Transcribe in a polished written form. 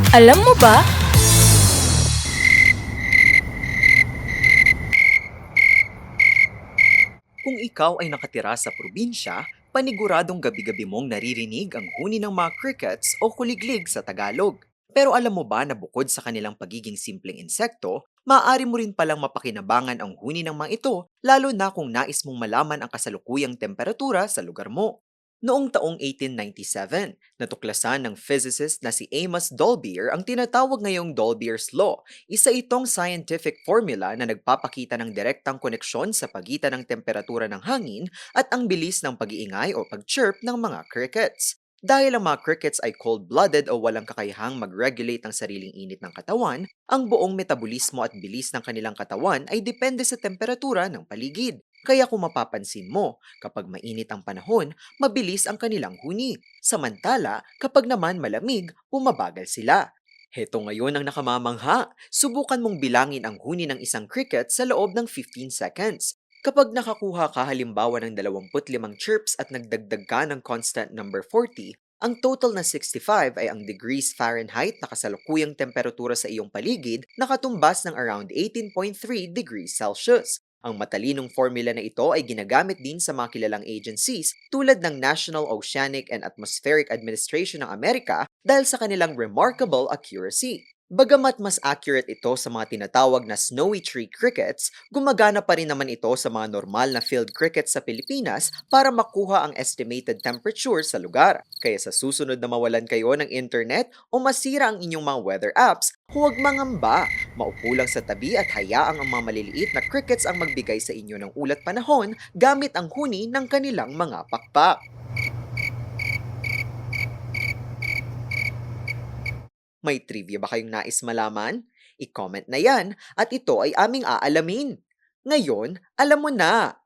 Alam mo ba? Kung ikaw ay nakatira sa probinsya, paniguradong gabi-gabi mong naririnig ang huni ng mga crickets o kuliglig sa Tagalog. Pero alam mo ba na bukod sa kanilang pagiging simpleng insekto, maaari mo rin palang mapakinabangan ang huni ng mga ito lalo na kung nais mong malaman ang kasalukuyang temperatura sa lugar mo. Noong taong 1897, natuklasan ng physicist na si Amos Dolbear ang tinatawag ngayong Dolbear's Law. Isa itong scientific formula na nagpapakita ng direktang koneksyon sa pagitan ng temperatura ng hangin at ang bilis ng pag-iingay o pag-chirp ng mga crickets. Dahil ang mga crickets ay cold-blooded o walang kakayahang mag-regulate ng sariling init ng katawan, ang buong metabolismo at bilis ng kanilang katawan ay depende sa temperatura ng paligid. Kaya kung mapapansin mo, kapag mainit ang panahon, mabilis ang kanilang huni. Samantala, kapag naman malamig, bumabagal sila. Heto ngayon ang nakamamangha. Subukan mong bilangin ang huni ng isang cricket sa loob ng 15 seconds. Kapag nakakuha ka halimbawa ng 25 chirps at nagdagdag ka ng constant number 40, ang total na 65 ay ang degrees Fahrenheit na kasalukuyang temperatura sa iyong paligid na katumbas ng around 18.3 degrees Celsius. Ang matalinong formula na ito ay ginagamit din sa mga kilalang agencies tulad ng National Oceanic and Atmospheric Administration ng Amerika dahil sa kanilang remarkable accuracy. Bagamat mas accurate ito sa mga tinatawag na snowy tree crickets, gumagana pa rin naman ito sa mga normal na field crickets sa Pilipinas para makuha ang estimated temperature sa lugar. Kaya sa susunod na mawalan kayo ng internet o masira ang inyong mga weather apps, huwag mangamba. Maupo lang sa tabi at hayaang ang mga maliliit na crickets ang magbigay sa inyo ng ulat panahon gamit ang huni ng kanilang mga pakpak. May trivia ba kayong nais malaman? I-comment na yan at ito ay aming aalamin. Ngayon, alam mo na!